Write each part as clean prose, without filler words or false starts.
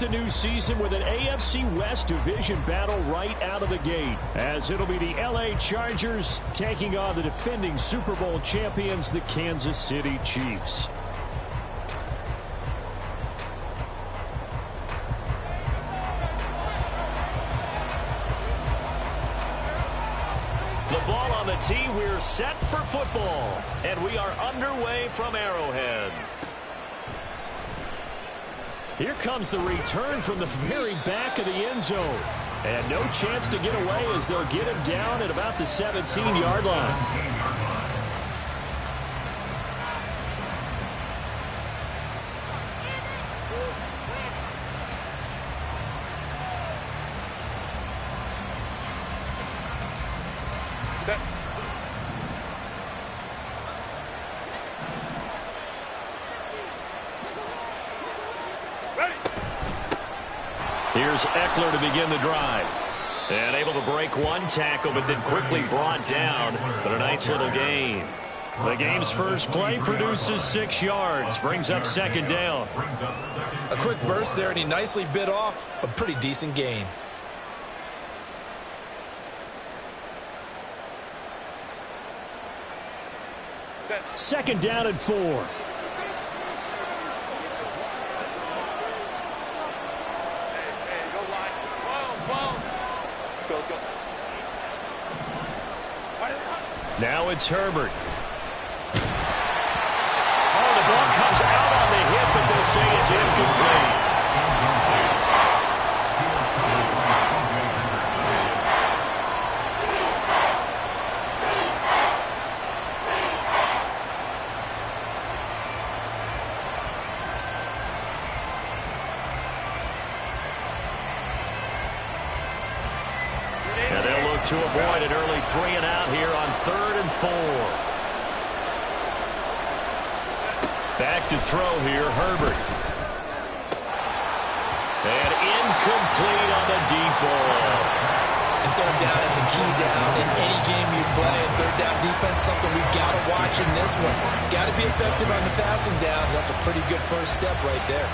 the new season with an AFC West division battle right out of the gate, as it'll be the LA Chargers taking on the defending Super Bowl champions, the Kansas City Chiefs. The ball on the tee, we're set for football, and we are underway from Arrowhead. Here comes the return from the very back of the end zone. And no chance to get away as they'll get him down at about the 17-yard line. Here's Eckler to begin the drive. And able to break one tackle, but then quickly brought down. But a nice little gain. The game's first play produces 6 yards. Brings up second down. A quick burst there, and he nicely bit off a pretty decent gain. Second down and 4. Now it's Herbert. Oh, the ball comes out on the hit, but they'll say it's incomplete. And they'll look to avoid an early 3 and out here on 3rd and 4. Back to throw here, Herbert. And incomplete on the deep ball. And third down is a key down in any game you play. And third down defense, something we've got to watch in this one. Got to be effective on the passing downs. That's a pretty good first step right there.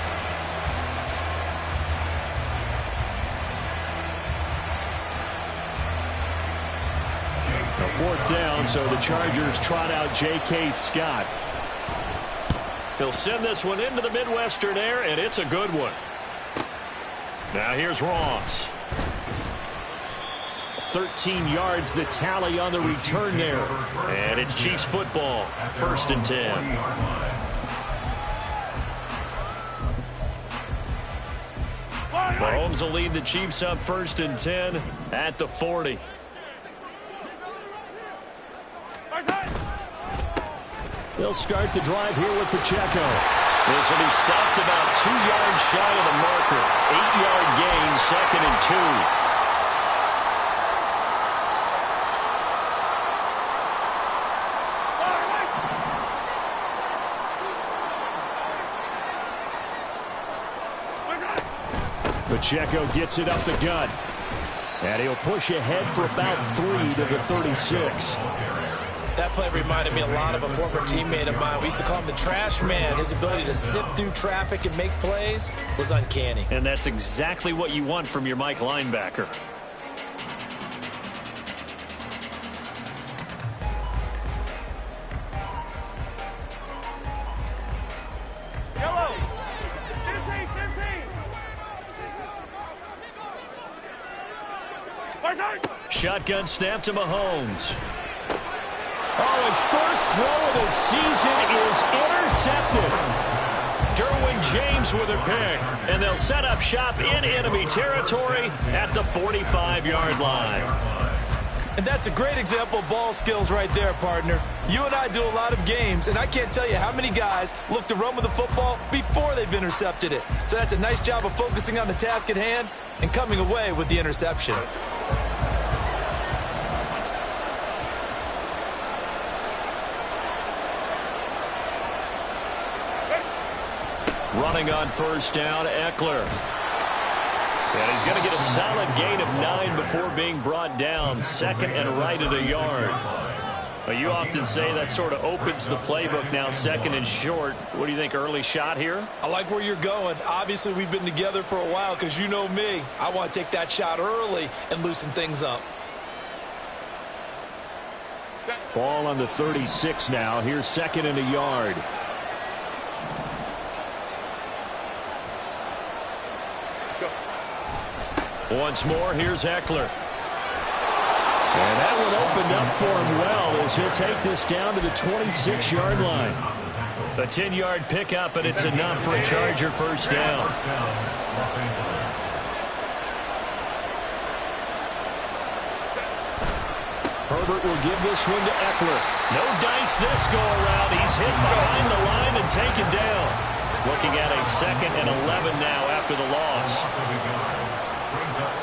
A 4th down, so the Chargers trot out J.K. Scott. He'll send this one into the Midwestern air, and it's a good one. Now here's Ross. 13 yards, the tally on the return there. And it's Chiefs football, 1st and 10. Mahomes will lead the Chiefs up 1st and 10 at the 40. They'll start the drive here with Pacheco. This will be stopped about 2 yards shy of the marker. 8-yard gain, 2nd and 2. Pacheco gets it up the gut. And he'll push ahead for about 3 to the 36. That play reminded me a lot of a former teammate of mine. We used to call him the trash man. His ability to sift through traffic and make plays was uncanny. And that's exactly what you want from your Mike linebacker. Yellow. 15. Shotgun snap to Mahomes. Oh, his first throw of the season is intercepted. Derwin James with a pick. And they'll set up shop in enemy territory at the 45-yard line. And that's a great example of ball skills right there, partner. You and I do a lot of games, and I can't tell you how many guys look to run with the football before they've intercepted it. So that's a nice job of focusing on the task at hand and coming away with the interception. Running on 1st down, Eckler. And he's going to get a solid gain of 9 before being brought down. 2nd and right at a yard. Well, you often say that sort of opens the playbook now, second and short. What do you think, early shot here? I like where you're going. Obviously, we've been together for a while because you know me. I want to take that shot early and loosen things up. Ball on the 36 now. Here's second and a yard. Once more, here's Eckler. And that one opened up for him well as he'll take this down to the 26-yard line. A 10-yard pickup, and it's enough for a Charger first down. Herbert will give this one to Eckler. No dice this go-around. He's hit behind the line and taken down. Looking at a 2nd and 11 now after the loss.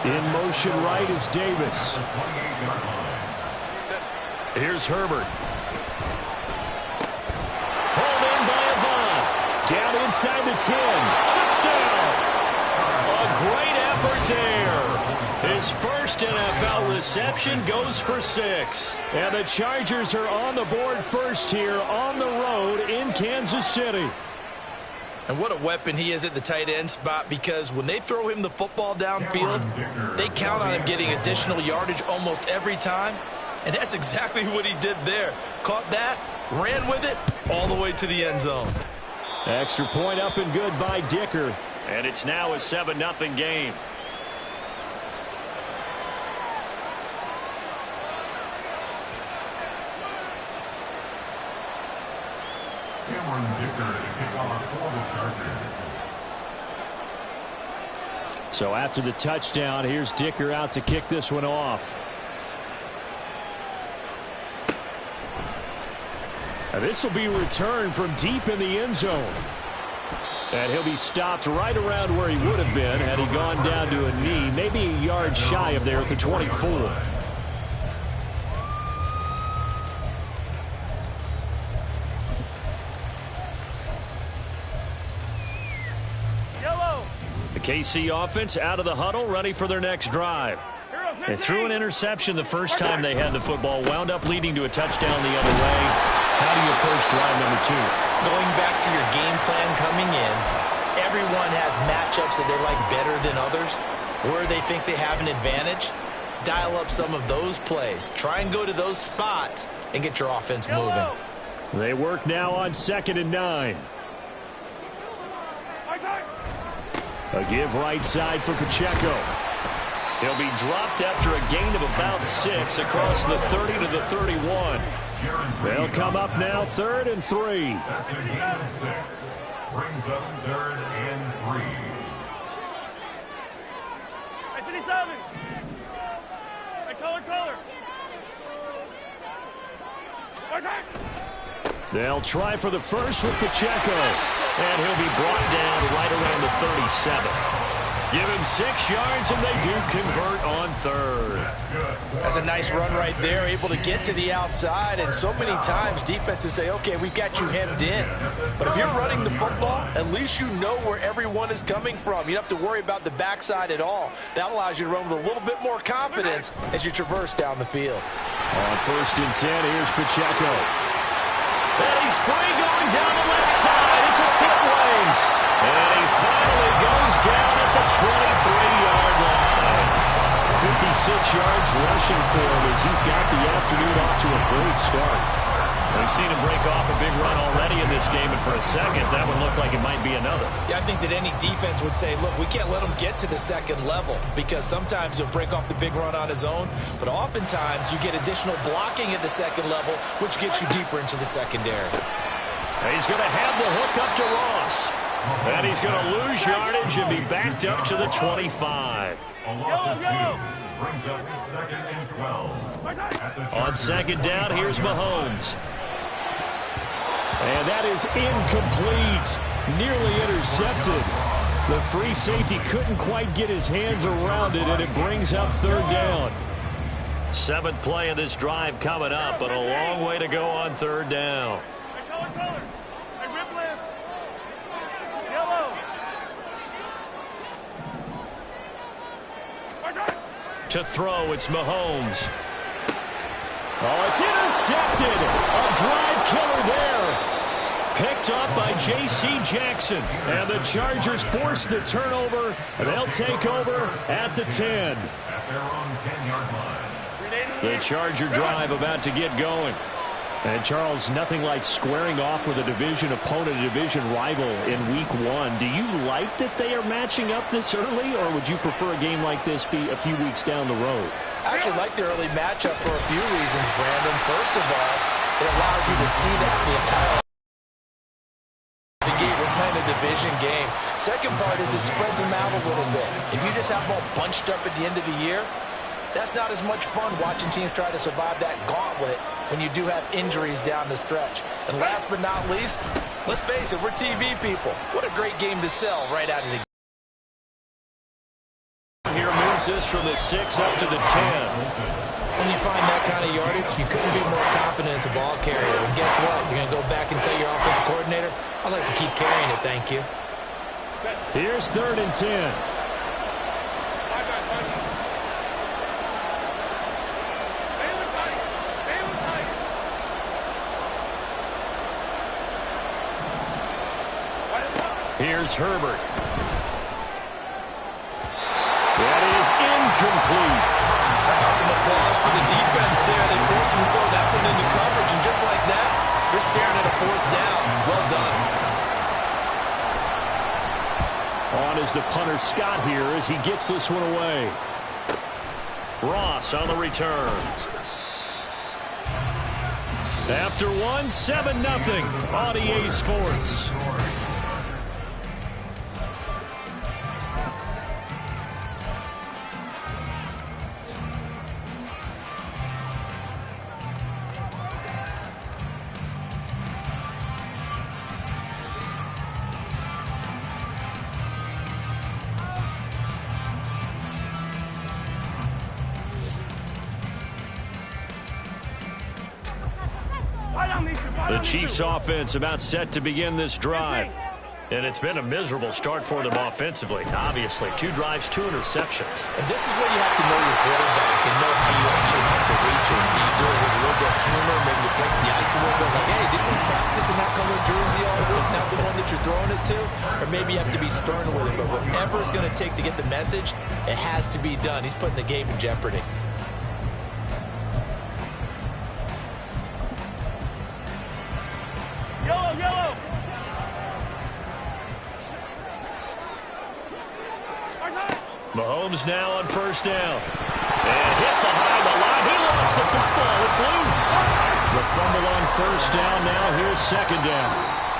In motion right is Davis. Here's Herbert. Pulled in by Avant. Down inside the 10. Touchdown! A great effort there. His first NFL reception goes for 6. And the Chargers are on the board first here on the road in Kansas City. And what a weapon he is at the tight end spot, because when they throw him the football downfield, they count on him getting additional yardage almost every time. And that's exactly what he did there. Caught that, ran with it, all the way to the end zone. Extra point up and good by Dicker. And it's now a 7-0 game. Cameron Dicker to kick off for the Chargers. So after the touchdown, here's Dicker out to kick this one off. Now this will be returned from deep in the end zone. And he'll be stopped right around where he would have been had he gone down to a knee, maybe a yard shy of there at the 24. The KC offense out of the huddle, ready for their next drive. They threw an interception the first time they had the football, wound up leading to a touchdown the other way. How do you approach drive number 2? Going back to your game plan coming in, everyone has matchups that they like better than others. Where they think they have an advantage, dial up some of those plays. Try and go to those spots and get your offense moving. They work now on 2nd and 9. A give right side for Pacheco. He'll be dropped after a gain of about 6 across the 30 to the 31. They'll come up now 3rd and 3. That's a gain of 6. Brings up 3rd and 3. 57. Color. They'll try for the first with Pacheco. And he'll be brought down right around the 37. Give him 6 yards, and they do convert on 3rd. That's a nice run right there, able to get to the outside. And so many times defenses say, okay, we've got you hemmed in. But if you're running the football, at least you know where everyone is coming from. You don't have to worry about the backside at all. That allows you to run with a little bit more confidence as you traverse down the field. On 1st and 10, here's Pacheco. And he's free going down the left side. It's a foot race. And he finally goes down at the 23-yard line. 56 yards rushing for him as he's got the afternoon off to a great start. We've seen him break off a big run already in this game, and for a second, that one looked like it might be another. Yeah, I think that any defense would say, look, we can't let him get to the 2nd level, because sometimes he'll break off the big run on his own, but oftentimes you get additional blocking at the 2nd level, which gets you deeper into the secondary. He's going to have the hook up to Ross. And he's going to lose yardage and be backed up to the 25. A loss of 2 brings up 2nd and 12. On 2nd down, here's Mahomes. And that is incomplete. Nearly intercepted. The free safety couldn't quite get his hands around it, and it brings up 3rd down. 7th play of this drive coming up, but a long way to go on 3rd down. To throw, it's Mahomes. Oh, it's intercepted. A drive killer there. Picked up by J.C. Jackson. And the Chargers force the turnover. And they'll take over at the 10. At their own 10-yard line. The Charger drive about to get going. And, Charles, nothing like squaring off with a division opponent, a division rival in Week 1. Do you like that they are matching up this early, or would you prefer a game like this be a few weeks down the road? I actually like the early matchup for a few reasons, Brandon. First of all, it allows you to see that the entire game we're playing a division game. Second part is it spreads them out a little bit. If you just have them all bunched up at the end of the year, that's not as much fun watching teams try to survive that gauntlet when you do have injuries down the stretch. And last but not least, let's face it, we're TV people. What a great game to sell right out of the game. Here moves this from the 6 up to the 10. When you find that kind of yardage, you couldn't be more confident as a ball carrier. And guess what? You're going to go back and tell your offensive coordinator, I'd like to keep carrying it, thank you. Here's 3rd and 10. Here's Herbert. That is incomplete. Some applause for the defense there. They forced him to throw that one into coverage, and just like that, they're staring at a 4th down. Well done. On is the punter Scott here as he gets this one away. Ross on the return. After one, 7-0 on EA Sports. The Chiefs offense about set to begin this drive. And it's been a miserable start for them offensively. Obviously, 2 drives, 2 interceptions. And this is where you have to know your quarterback and know how you actually have to reach him. Do you do it with a little bit of humor? Maybe you break the ice a little bit. Like, hey, didn't we practice in that color jersey all week? Not the one that you're throwing it to? Or maybe you have to be stern with it. But whatever it's going to take to get the message, it has to be done. He's putting the game in jeopardy. Yellow! Mahomes now on 1st down. And hit behind the line. He lost the football. It's loose. The fumble on 1st down. Now here's 2nd down.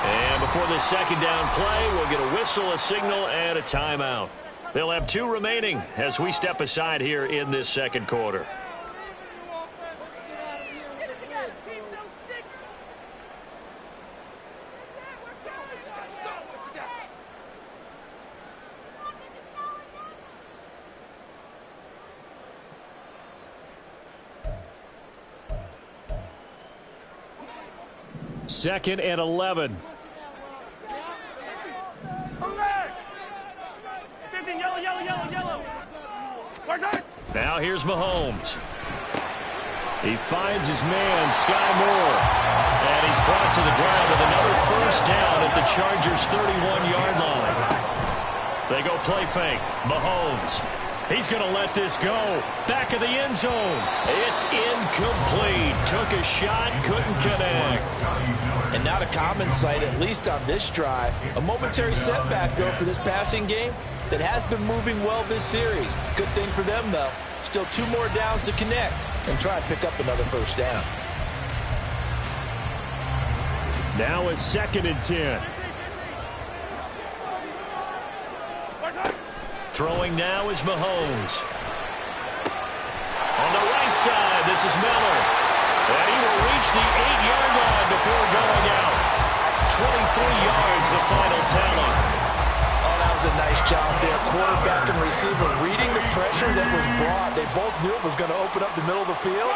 And before the 2nd down play, we'll get a whistle, a signal, and a timeout. They'll have 2 remaining as we step aside here in this 2nd quarter. Second and 11. Now here's Mahomes. He finds his man, Sky Moore. And he's brought to the ground with another 1st down at the Chargers' 31-yard line. They go play fake. Mahomes. He's going to let this go. Back of the end zone. It's incomplete. Took a shot, couldn't connect. And not a common sight, at least on this drive. A momentary setback, though, for this passing game that has been moving well this series. Good thing for them, though. Still 2 more downs to connect and try and pick up another 1st down. Now a 2nd and 10. Throwing now is Mahomes. On the right side, this is Miller. And he will reach the 8-yard line before going out. 23 yards, the final tally. Oh, that was a nice job there. Quarterback and receiver reading the pressure that was brought. They both knew it was going to open up the middle of the field.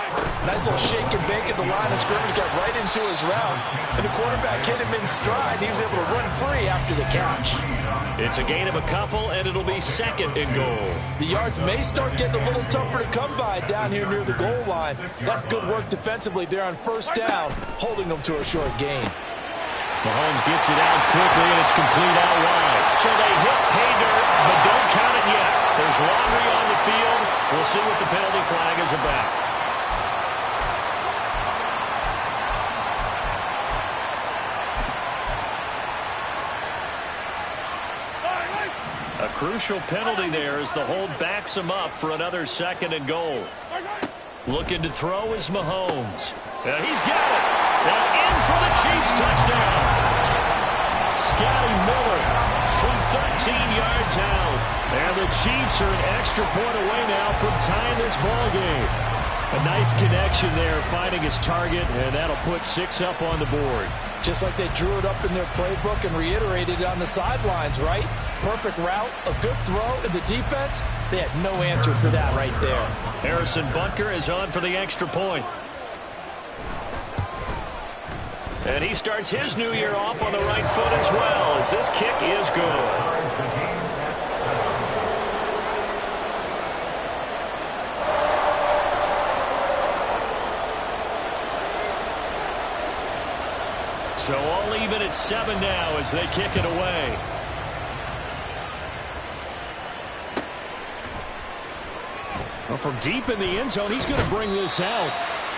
Nice little shake and bake at the line of scrimmage. Got right into his route. And the quarterback hit him in stride. He was able to run free after the catch. It's a gain of a couple, and it'll be second and goal. The yards may start getting a little tougher to come by down here near the goal line. That's good work defensively there on first down, holding them to a short gain. Mahomes gets it out quickly, and it's complete out wide. So they hit pay dirt, but don't count it yet. There's laundry on the field. We'll see what the penalty flag is about. A crucial penalty there as the hold backs him up for another second and goal. Looking to throw is Mahomes. He's got it. And in for the Chiefs touchdown. Scotty Miller from 13 yards out. And the Chiefs are an extra point away now from tying this ball game. A nice connection there, finding his target, and that'll put 6 up on the board. Just like they drew it up in their playbook and reiterated it on the sidelines, right? Perfect route, a good throw, and the defense, they had no answer for that right there. Harrison Butker is on for the extra point. And he starts his new year off on the right foot as well, as this kick is good. So all even at 7 now as they kick it away. Well, from deep in the end zone, he's going to bring this out.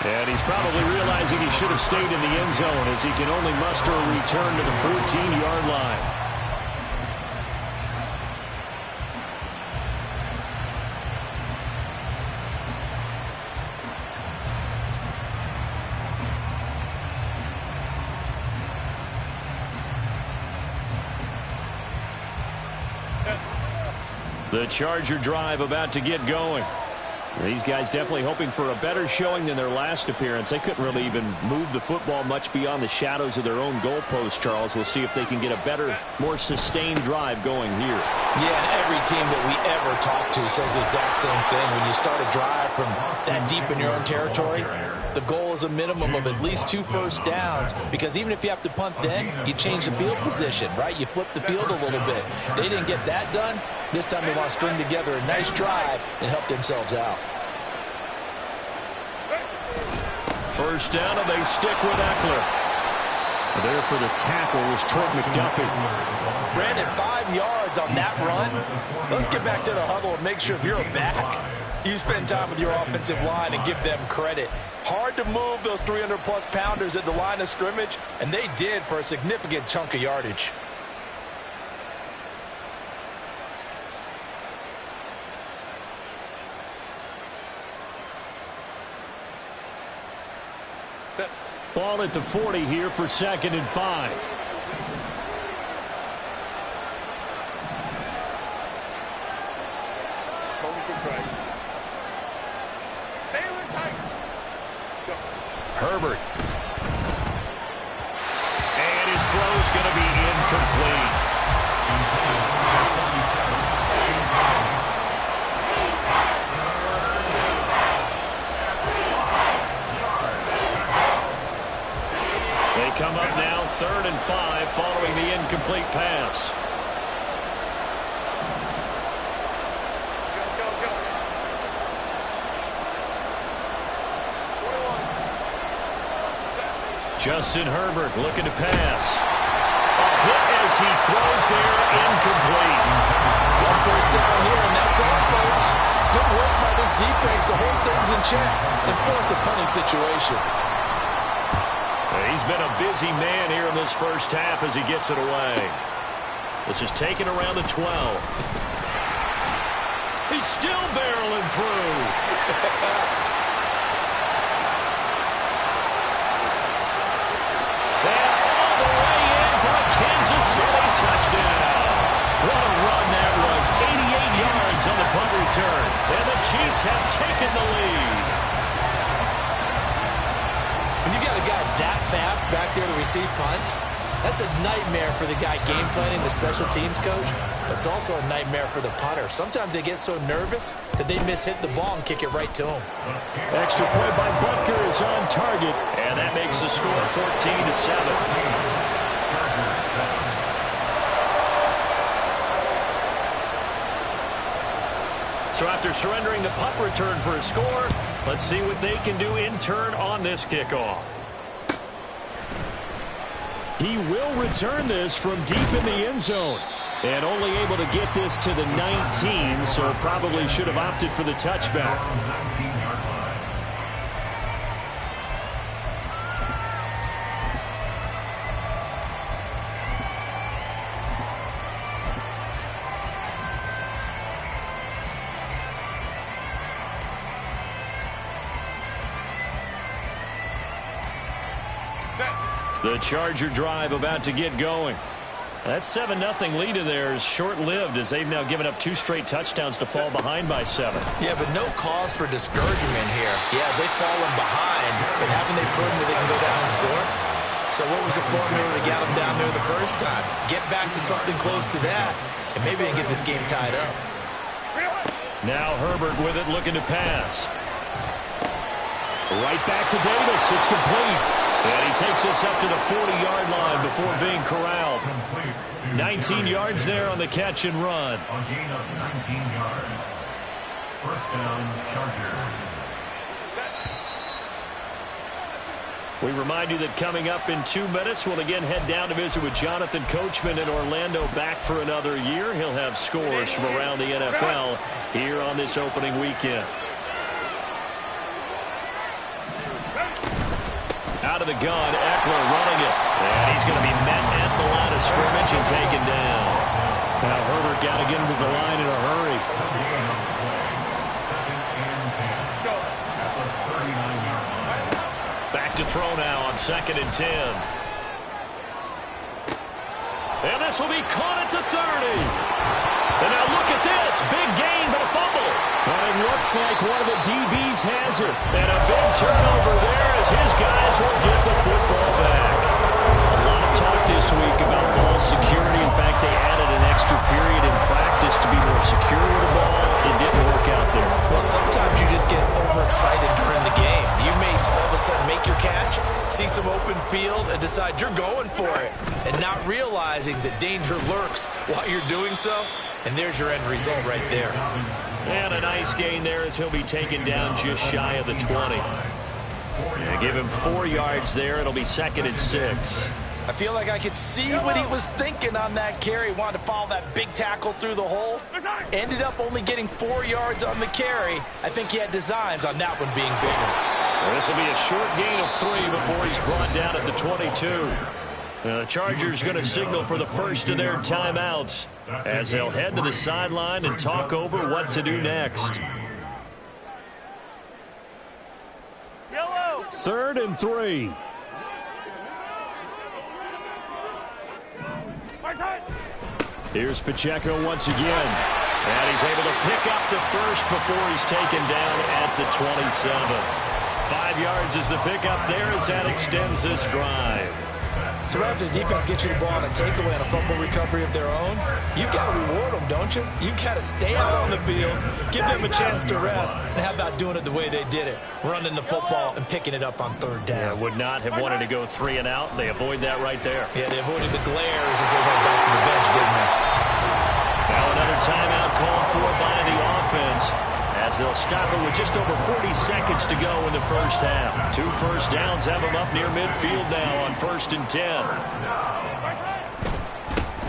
And he's probably realizing he should have stayed in the end zone as he can only muster a return to the 14-yard line. The Charger drive about to get going. These guys definitely hoping for a better showing than their last appearance. They couldn't really even move the football much beyond the shadows of their own goalpost, Charles. We'll see if they can get a better, more sustained drive going here. Yeah, and every team that we ever talk to says the exact same thing. When you start a drive from that deep in your own territory, the goal is a minimum of at least 2 first downs, because even if you have to punt then, you change the field position, right? You flip the field a little bit. They didn't get that done. This time they want to string together a nice drive and help themselves out. First down, and they stick with Eckler. There for the tackle was Troy McDuffie. Brandon, 5 yards on that run. Let's get back to the huddle and make sure if you're a back, you spend time with your offensive line and give them credit. Hard to move those 300-plus pounders at the line of scrimmage, and they did for a significant chunk of yardage. Ball at the 40 here for 2nd and 5. Herbert. And his throw is going to be incomplete. They come up now 3rd and 5 following the incomplete pass. Justin Herbert looking to pass. A hit as he throws there, incomplete. One first down here, and that's all, folks. Good work by this defense to hold things in check and force a punting situation. He's been a busy man here in this first half as he gets it away. This is taken around the 12. He's still barreling through. And all the way in for a Kansas City touchdown. What a run that was. 88 yards on the punt return. And the Chiefs have taken the lead. When you got a guy that fast back there to receive punts, that's a nightmare for the guy game planning, the special teams coach. But it's also a nightmare for the punter. Sometimes they get so nervous that they mishit the ball and kick it right to him. Extra point by Butker is on target, and that makes the score 14-7. So after surrendering the punt return for a score, let's see what they can do in turn on this kickoff. He will return this from deep in the end zone. And only able to get this to the 19, so probably should have opted for the touchback. The Charger drive about to get going. That 7-0 lead of theirs short-lived as they've now given up 2 straight touchdowns to fall behind by 7. Yeah, but no cause for discouragement here. Yeah, they've fallen behind, but haven't they proven that they can go down and score? So what was the formula to get them down there the first time? Get back to something close to that, and maybe they can get this game tied up. Now Herbert with it, looking to pass. Right back to Davis. It's complete. And he takes us up to the 40-yard line before being corralled. 19 yards there on the catch and run. On gain of 19 yards. First down, Chargers. We remind you that coming up in 2 minutes, we'll again head down to visit with Jonathan Coachman in Orlando, back for another year. He'll have scores from around the NFL here on this opening weekend. Out of the gun, Eckler running it. And he's going to be met at the line of scrimmage and taken down. Now Herbert got to get into the line in a hurry. Second and 10. At the 39-yard line. Back to throw now on 2nd and 10. And this will be caught at the 30. And now look at this. Big gain, but a fumble. And it looks like one of the DBs has it. And a big turnover there as his guys will get the football back. A lot of talk this week about ball security. In fact, they added an extra period in practice to be more secure with the ball. It didn't work out there. Well, sometimes you just get overexcited during the game. You may all of a sudden make your catch, see some open field, and decide you're going for it, and not realizing that danger lurks while you're doing so. And there's your end result right there. And a nice gain there as he'll be taken down just shy of the 20. They give him 4 yards there. It'll be 2nd and 6. I feel like I could see what he was thinking on that carry. Wanted to follow that big tackle through the hole. Ended up only getting 4 yards on the carry. I think he had designs on that one being bigger. Well, this will be a short gain of 3 before he's brought down at the 22. The Chargers going to signal for the first of their timeouts as they'll head to the sideline and talk over what to do next. Yellow. 3rd and 3. Here's Pacheco once again. And he's able to pick up the first before he's taken down at the 27. 5 yards is the pickup there as that extends this drive. So after the defense gets you the ball on a takeaway and a fumble recovery of their own, you've got to reward them, don't you? You've got to stay out on the field, give them a chance to rest, and how about doing it the way they did it, running the football and picking it up on 3rd down. Yeah, would not have wanted to go 3 and out. They avoid that right there. Yeah, they avoided the glares as they went back to the bench, didn't they? Now another timeout called for by the offense as they'll stop it with just over 40 seconds to go in the first half. 2 first downs have them up near midfield now on 1st and 10.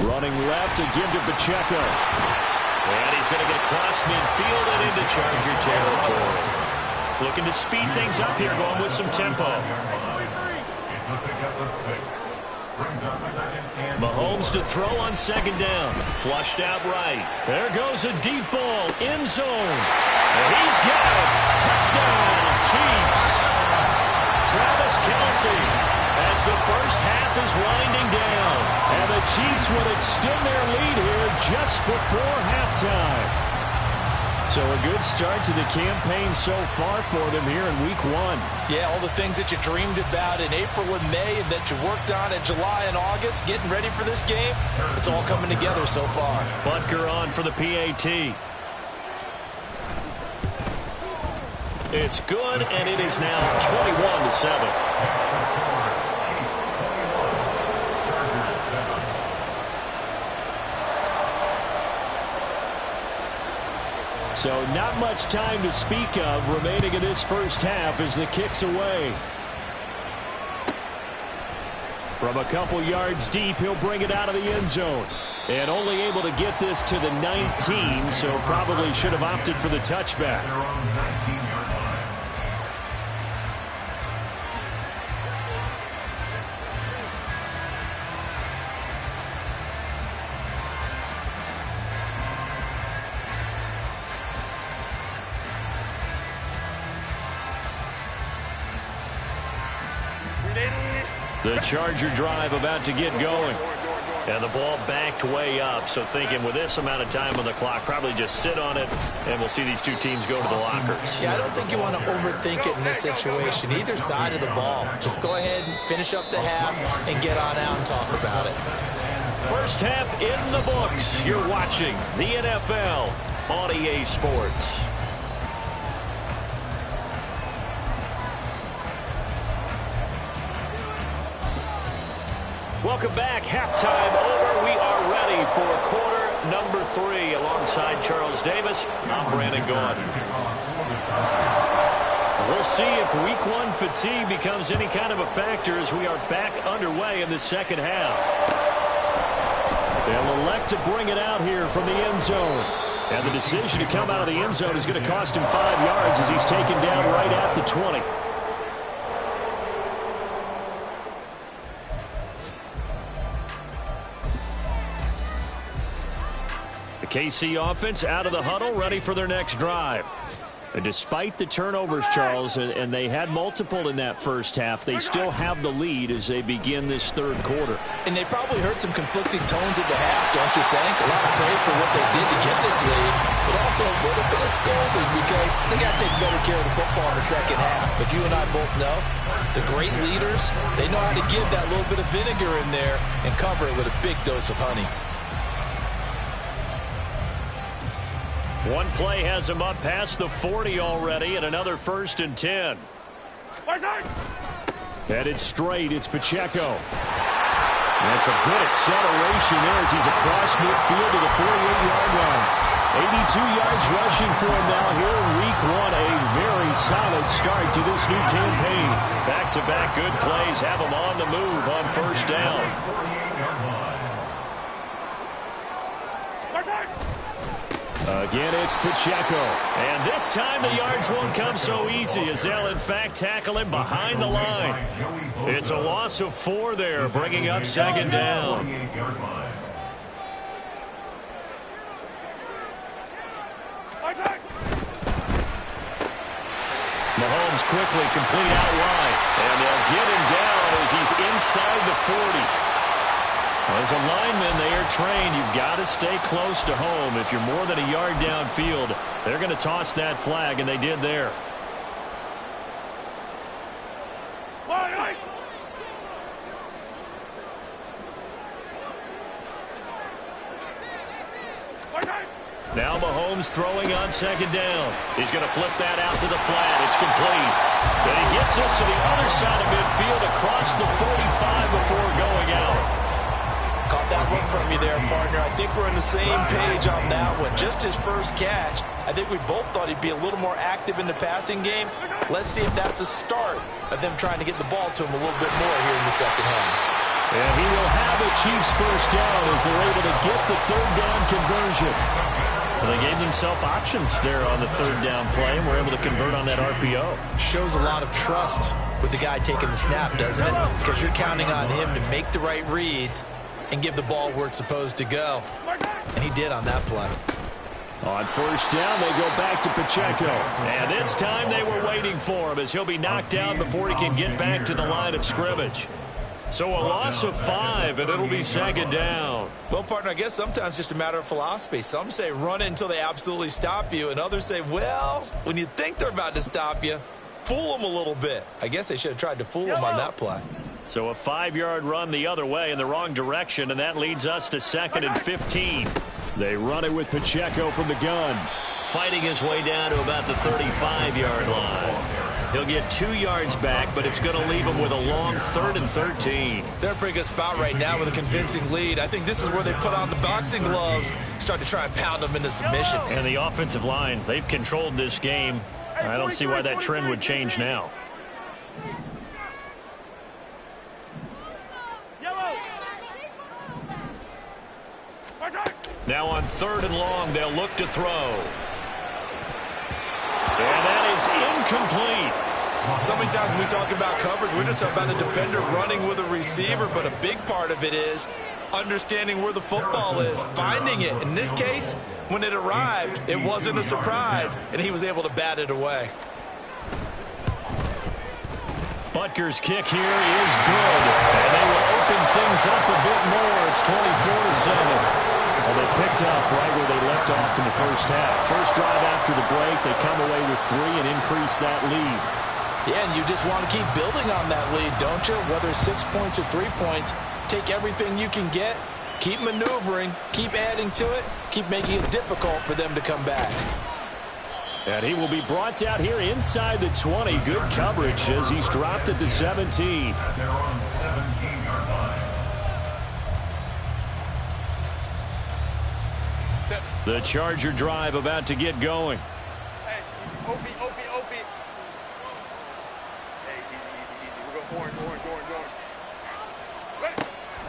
Running left to give to Pacheco. And he's going to get across midfield and into Charger territory. Looking to speed things up here, going with some tempo. It's a pickup of 6. Brings up 2nd and 4. Mahomes to throw on 2nd down. Flushed out right. There goes a deep ball. End zone. And he's got it. Touchdown, Chiefs. Travis Kelce as the first half is winding down. And the Chiefs will extend their lead here just before halftime. So a good start to the campaign so far for them here in Week 1. Yeah, all the things that you dreamed about in April and May and that you worked on in July and August, getting ready for this game, it's all coming together so far. Butker on for the PAT. It's good, and it is now 21-7. So not much time to speak of remaining in this first half as the kick's away. From a couple yards deep, he'll bring it out of the end zone. And only able to get this to the 19, so probably should have opted for the touchback. The Charger drive about to get going. And the ball backed way up, so thinking with this amount of time on the clock, probably just sit on it, and we'll see these two teams go to the lockers. Yeah, I don't think you want to overthink it in this situation. Either side of the ball. Just go ahead and finish up the half and get on out and talk about it. First half in the books. You're watching the NFL on EA Sports. Welcome back. Halftime over. We are ready for quarter number 3. Alongside Charles Davis, I'm Brandon Gaudin. We'll see if week 1 fatigue becomes any kind of a factor as we are back underway in the second half. They'll elect to bring it out here from the end zone. And the decision to come out of the end zone is going to cost him 5 yards as he's taken down right at the 20. KC offense out of the huddle, ready for their next drive. And despite the turnovers, Charles, and they had multiple in that first half, they still have the lead as they begin this third quarter. And they probably heard some conflicting tones at the half, don't you think? A lot of praise for what they did to get this lead, but also a little bit of scolding because they got to take better care of the football in the second half. But you and I both know the great leaders, they know how to give that little bit of vinegar in there and cover it with a big dose of honey. One play has him up past the 40 already, and another 1st and 10. Headed straight, it's Pacheco. That's a good acceleration there as he's across midfield to the 48-yard line. 82 yards rushing for him now here in week 1. A very solid start to this new campaign. Back-to-back good plays have him on the move on first down. Again, it's Pacheco. And this time the yards won't come so easy as they'll, in fact, tackle him behind the line. It's a loss of 4 there, bringing up second down. Mahomes quickly complete out wide. And they'll get him down as he's inside the 40. As a lineman, they are trained. You've got to stay close to home. If you're more than a yard downfield, they're going to toss that flag, and they did there. Now Mahomes throwing on second down. He's going to flip that out to the flat. It's complete. And he gets us to the other side of midfield across the 45 before going out. Caught that look from you there, partner. I think we're on the same page on that one. Just his first catch. I think we both thought he'd be a little more active in the passing game. Let's see if that's the start of them trying to get the ball to him a little bit more here in the second half. And he will have a Chiefs first down as they're able to get the third down conversion. Well, they gave themselves options there on the third down play and were able to convert on that RPO. Shows a lot of trust with the guy taking the snap, doesn't it? Because you're counting on him to make the right reads and give the ball where it's supposed to go. And he did on that play. On first down, they go back to Pacheco. And this time they were waiting for him as he'll be knocked down before he can get back to the line of scrimmage. So a loss of 5, and it'll be second down. Well, partner, I guess sometimes it's just a matter of philosophy. Some say run until they absolutely stop you, and others say, well, when you think they're about to stop you, fool them a little bit. I guess they should have tried to fool them on that play. So a 5-yard run the other way in the wrong direction, and that leads us to 2nd and 15. They run it with Pacheco from the gun. fighting his way down to about the 35-yard line. He'll get 2 yards back, but it's going to leave him with a long 3rd and 13. They're in a pretty good spot right now with a convincing lead. I think this is where they put on the boxing gloves, start to try and pound them into submission. And the offensive line, they've controlled this game. I don't see why that trend would change now. Now on 3rd and long, they'll look to throw. And that is incomplete. So many times when we talk about coverage, we're just about a defender running with a receiver, but a big part of it is understanding where the football is, finding it. In this case, when it arrived, it wasn't a surprise, and he was able to bat it away. Butker's kick here is good, and they will open things up a bit more. It's 24-7. Well, they picked up right where they left off in the first half. First drive after the break, they come away with 3 and increase that lead. Yeah, and you just want to keep building on that lead, don't you? Whether it's 6 points or 3 points, take everything you can get, keep maneuvering, keep adding to it, keep making it difficult for them to come back. And he will be brought down here inside the 20. Good coverage as he's dropped at the 17. They're on 17-yard line. The Charger drive about to get going. Hey, Opie. Hey, easy. We're going orange. Ready?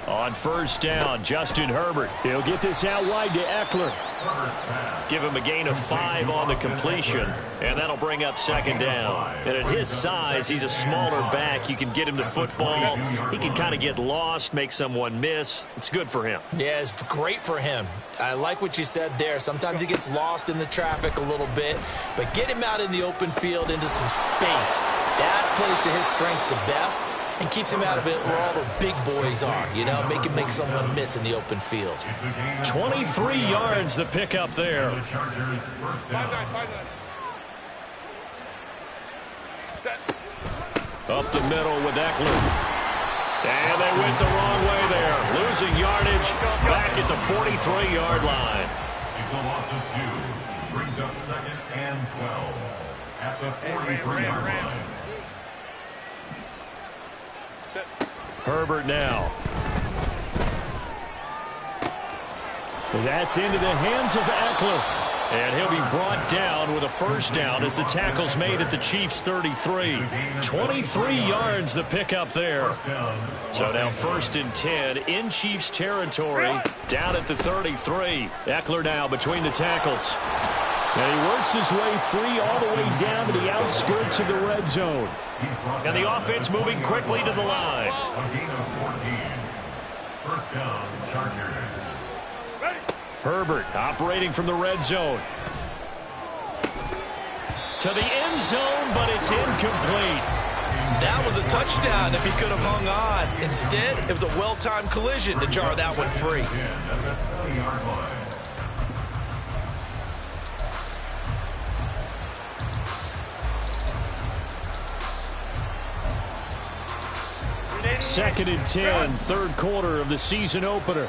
On first down, Justin Herbert. He'll get this out wide to Eckler. Give him a gain of 5 on the completion, and that'll bring up 2nd down. And at his size, he's a smaller back. You can get him to football. He can kind of get lost, make someone miss. It's good for him. Yeah, it's great for him. I like what you said there. Sometimes he gets lost in the traffic a little bit, but get him out in the open field into some space. That plays to his strengths the best and keeps him out of it where all the big boys are, you know, make someone miss in the open field. 23 yards the pickup there. The Chargers first down. 5-9. Set. Up the middle with Eckler. And they went the wrong way there. Losing yardage back at the 43-yard line. It's a loss of 2. Brings up 2nd and 12 at the 43-yard line. Herbert now. That's into the hands of Eckler. And he'll be brought down with a first down as the tackle's made at the Chiefs' 33. 23 yards the pickup there. So now 1st and 10 in Chiefs territory down at the 33. Eckler now between the tackles. And he works his way free all the way down to the outskirts of the red zone. And the offense moving quickly to the line. A gain of 14. First down, Chargers. Herbert operating from the red zone. To the end zone, but it's incomplete. That was a touchdown if he could have hung on. Instead, it was a well-timed collision to jar that one free. At the 20-yard line. Second and 10, 3rd quarter of the season opener.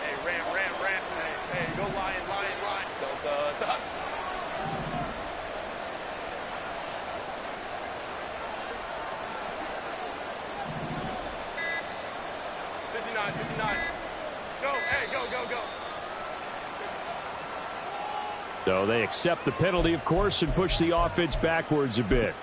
Hey, ram. Hey, go lion. Don't stop. 59. Go. Hey, go. So they accept the penalty, of course, and push the offense backwards a bit.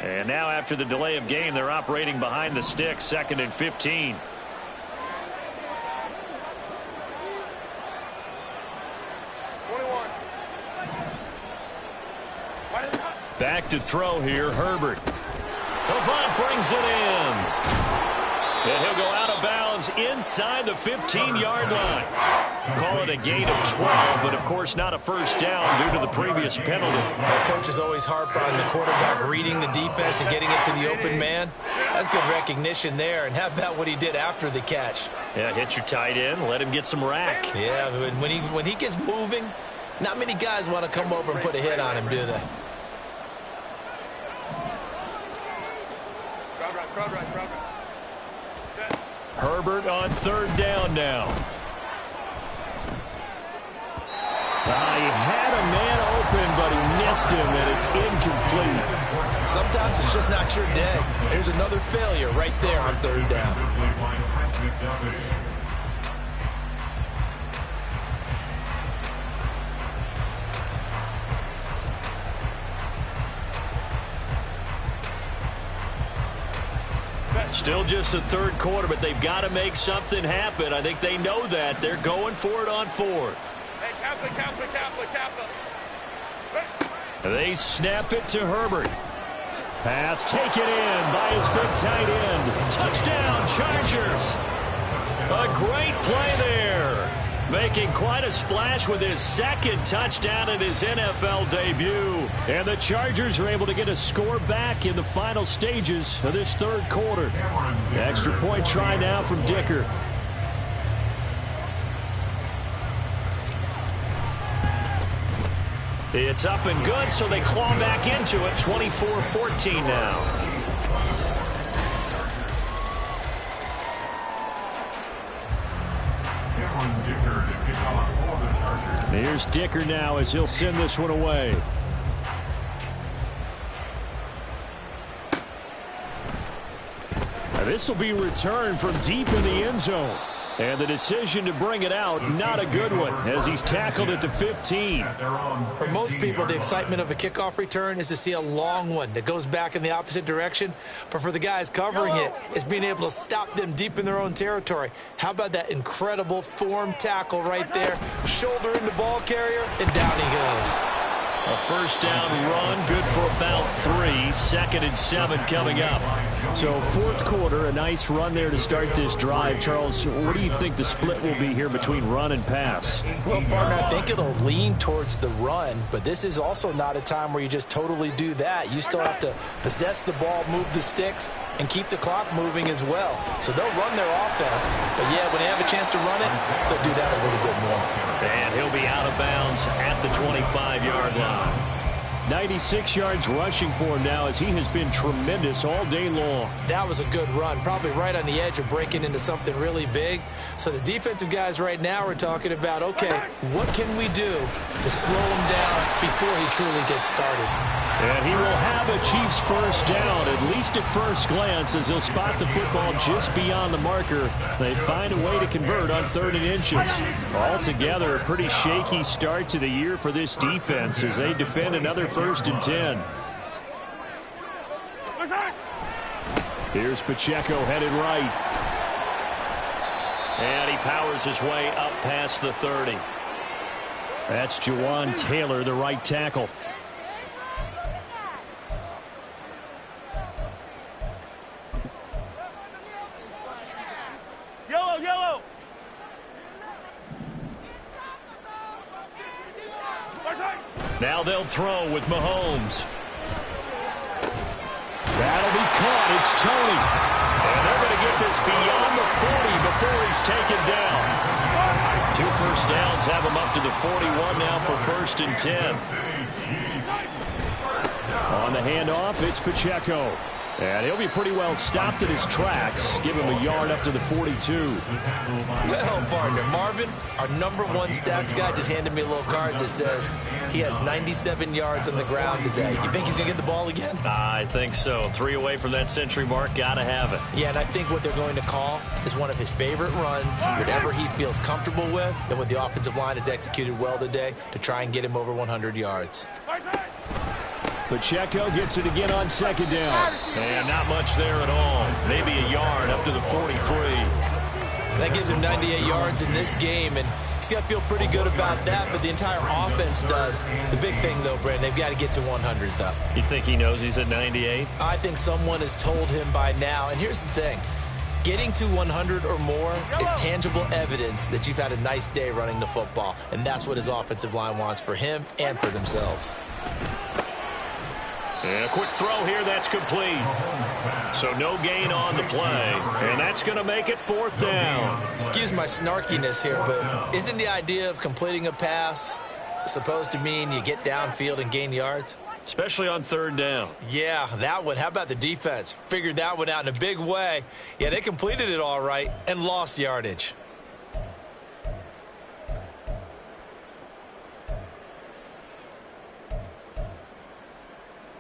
And now after the delay of game, they're operating behind the sticks, 2nd and 15. Back to throw here, Herbert. Avant brings it in. And he'll go out of bounds inside the 15-yard line. Call it a gain of 12, but of course not a first down due to the previous penalty. Coaches always harp on the quarterback reading the defense and getting it to the open man. That's good recognition there. And how about what he did after the catch? Yeah, hit your tight end, let him get some rack. Yeah, when he gets moving, not many guys want to come over and put a hit on him, do they? Crowd right. Set. Herbert on third down now. He had a man open, but he missed him, and it's incomplete. Sometimes it's just not your day. There's another failure right there on third down. Still just the third quarter, but they've got to make something happen. I think they know that. They're going for it on fourth. Hey, Kaplan. They snap it to Herbert. Pass taken in by his big tight end. Touchdown, Chargers. A great play there. Making quite a splash with his second touchdown in his NFL debut. And the Chargers are able to get a score back in the final stages of this third quarter. Extra point try now from Dicker. It's up and good, so they claw back into it. 24-14 now. Here's Dicker now as he'll send this one away. This will be returned from deep in the end zone. And the decision to bring it out, not a good one, as he's tackled at the 15. For most people, the excitement of a kickoff return is to see a long one that goes back in the opposite direction. But for the guys covering it, it's being able to stop them deep in their own territory. How about that incredible form tackle right there? Shoulder in the ball carrier, and down he goes. A first down run, good for about 3. 2nd and 7 coming up. So fourth quarter, a nice run there to start this drive. Charles, what do you think the split will be here between run and pass? Well, partner, I think it'll lean towards the run, but this is also not a time where you just totally do that. You still have to possess the ball, move the sticks, and keep the clock moving as well. So they'll run their offense, but yeah, when they have a chance to run it, they'll do that a little bit more. And he'll be out of bounds at the 25-yard line. 96 yards rushing for him now as he has been tremendous all day long. That was a good run, probably right on the edge of breaking into something really big. So the defensive guys right now are talking about, okay, what can we do to slow him down before he truly gets started? And he will have a Chiefs first down, at least at first glance, as he'll spot the football just beyond the marker. They find a way to convert on 3rd and inches. Altogether, a pretty shaky start to the year for this defense as they defend another 1st and 10. Here's Pacheco headed right. And he powers his way up past the 30. That's Jawan Taylor, the right tackle. Yellow. Now they'll throw with Mahomes. That'll be caught. It's Tony. And they're going to get this beyond the 40 before he's taken down. 2 first downs have him up to the 41 now for 1st and 10. On the handoff, it's Pacheco. And he'll be pretty well stopped in his tracks. Give him a yard up to the 42. Well, partner, Marvin, our #1 stats guy, just handed me a little card that says he has 97 yards on the ground today. You think he's going to get the ball again? I think so. 3 away from that century mark. Got to have it. Yeah, and I think what they're going to call is one of his favorite runs, whatever he feels comfortable with, and what the offensive line has executed well today to try and get him over 100 yards. Pacheco gets it again on 2nd down. And not much there at all. Maybe a yard up to the 43. That gives him 98 yards in this game, and he's got to feel pretty good about that, but the entire offense does. The big thing, though, Brandon, they've got to get to 100, though. You think he knows he's at 98? I think someone has told him by now, and here's the thing. Getting to 100 or more is tangible evidence that you've had a nice day running the football, and that's what his offensive line wants for him and for themselves. And a quick throw here, that's complete. So no gain on the play, and that's going to make it 4th down. Excuse my snarkiness here, but isn't the idea of completing a pass supposed to mean you get downfield and gain yards? especially on third down. Yeah, that one. How about the defense? Figured that one out in a big way. Yeah, they completed it all right and lost yardage.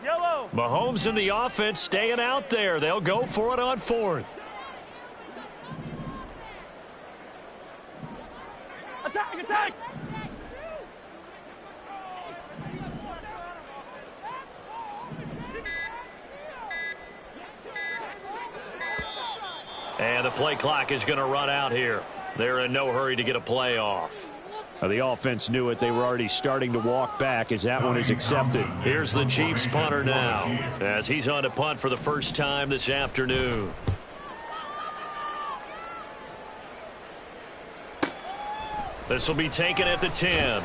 Yellow. Mahomes and the offense staying out there. They'll go for it on fourth. Attack, attack. And the play clock is going to run out here. They're in no hurry to get a play off. The offense knew it. They were already starting to walk back as that one is accepted. Here's the Chiefs punter now as he's on to punt for the first time this afternoon. This will be taken at the 10.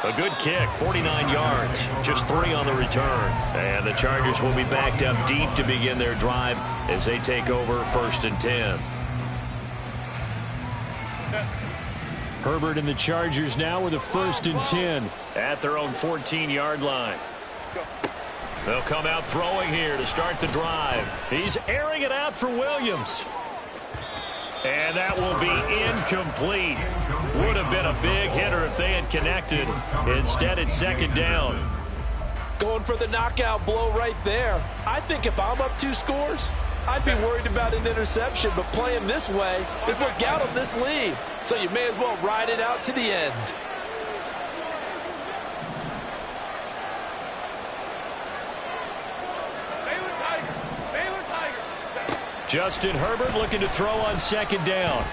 A good kick, 49 yards, just 3 on the return. And the Chargers will be backed up deep to begin their drive as they take over 1st and 10. Herbert and the Chargers now with a 1st and 10. At their own 14-yard line. They'll come out throwing here to start the drive. He's airing it out for Williams. And that will be incomplete. Would have been a big hitter if they had connected. Instead, it's 2nd down. Going for the knockout blow right there. I think if I'm up 2 scores, I'd be worried about an interception, but playing this way is what got them this lead. So you may as well ride it out to the end. Baylor Tigers. Justin Herbert looking to throw on 2nd down.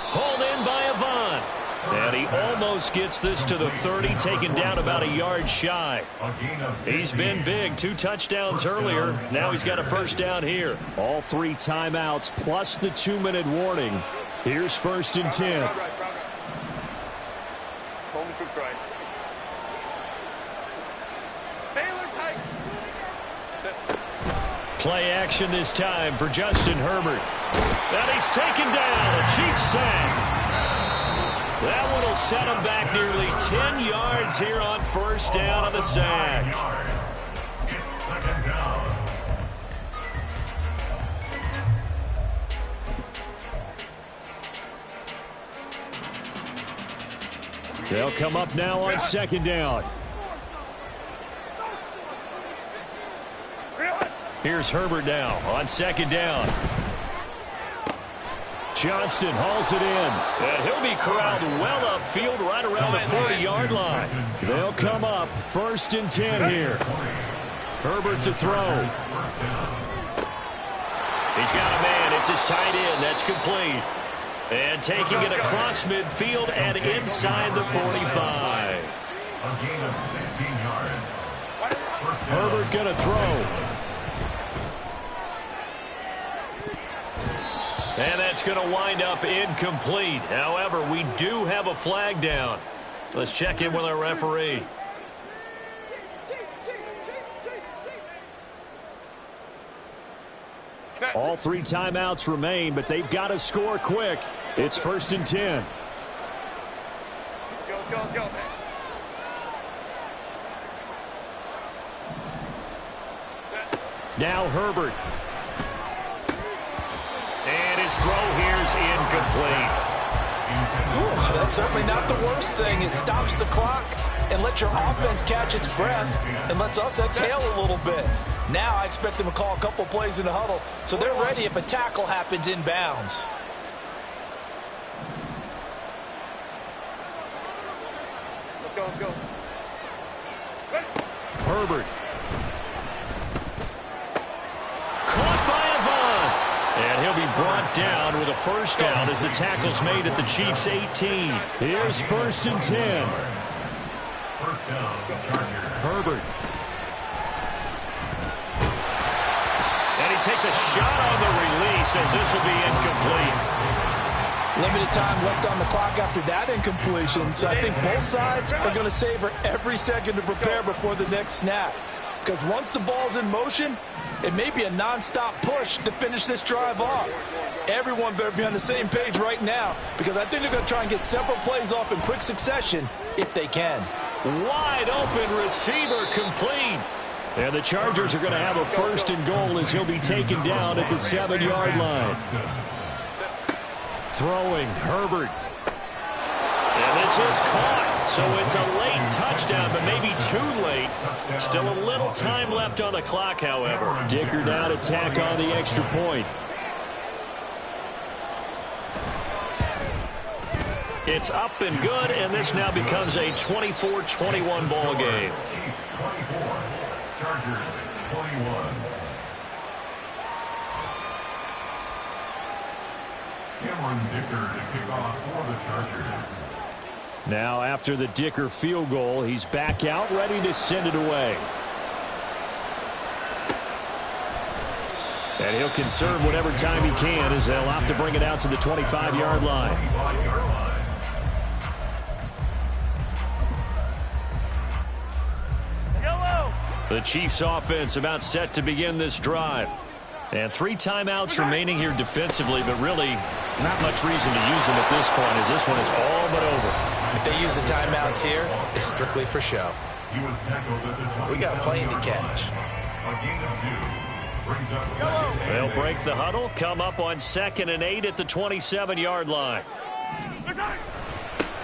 Hauled in by Avant. And he almost gets this to the 30, taken down about a yard shy. He's been big, 2 touchdowns earlier. Now he's got a 1st down here. All 3 timeouts plus the 2-minute warning. Here's 1st and 10. Home troops right. Baylor Tigers. Play action this time for Justin Herbert. And he's taken down. A Chiefs sack. That one will set him back nearly 10 yards here on 1st down on the sack. It's 2nd down. They'll come up now on 2nd down. Here's Herbert now on 2nd down. Johnston hauls it in. And he'll be corralled well upfield right around the 40-yard line. They'll come up 1st and 10 here. Herbert to throw. He's got a man. It's his tight end. That's complete. And taking it across midfield and inside the 45. A gain of 16 yards. Herbert going to throw. And that's going to wind up incomplete. However, we do have a flag down. Let's check in with our referee. All 3 timeouts remain, but they've got to score quick. It's 1st and 10. Let's go. Now Herbert. And his throw here's incomplete. Ooh, that's certainly not the worst thing. It stops the clock and lets your offense catch its breath and lets us exhale a little bit. Now I expect them to call a couple plays in the huddle so they're ready if a tackle happens inbounds. Let's go. Herbert. Caught by Avant. And he'll be brought down with a 1st down as the tackle's made at the Chiefs' 18. Here's 1st and 10. 1st down, Chargers. Herbert. And he takes a shot on the release as this will be incomplete. Limited time left on the clock after that incompletion, so I think both sides are going to savor every second to prepare before the next snap. Because once the ball's in motion, it may be a non-stop push to finish this drive off. Everyone better be on the same page right now because I think they're going to try and get several plays off in quick succession if they can. Wide open receiver complete. And the Chargers are going to have a 1st and goal as he'll be taken down at the 7-yard line. Throwing, Herbert. And this is caught. So it's a late touchdown, but maybe too late. Still a little time left on the clock, however. Dicker now to tack on the extra point. It's up and good, and this now becomes a 24-21 ball game. Chiefs 24, Chargers 21. Cameron Dicker to kick off for the Chargers. Now after the Dicker field goal, he's back out, ready to send it away. And he'll conserve whatever time he can as they'll have to bring it out to the 25-yard line. The Chiefs offense about set to begin this drive. And 3 timeouts remaining here defensively, but really not much reason to use them at this point as this one is all but over. If they use the timeouts here, it's strictly for show. We got a plane to catch. They'll break the huddle, come up on 2nd and 8 at the 27-yard line.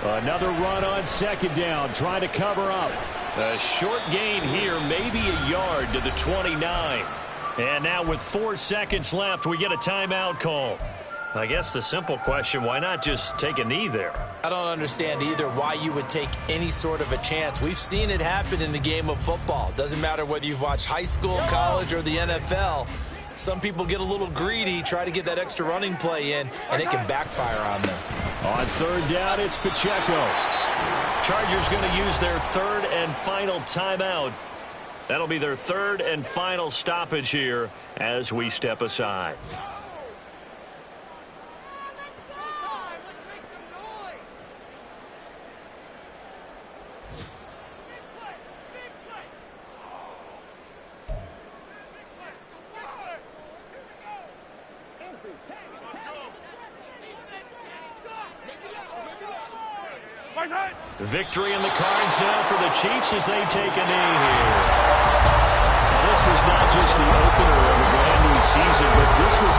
Another run on 2nd down, trying to cover up. A short gain here, maybe a yard to the 29. And now with 4 seconds left, we get a timeout call. I guess the simple question, why not just take a knee there? I don't understand either why you would take any sort of a chance. We've seen it happen in the game of football. Doesn't matter whether you've watched high school, college, or the NFL. Some people get a little greedy, try to get that extra running play in, and it can backfire on them. On 3rd down, it's Pacheco. Chargers going to use their 3rd and final timeout. That'll be their 3rd and final stoppage here as we step aside. Victory in the cards now for the Chiefs as they take a knee here. Now, this was not just the opener of a brand new season, but this was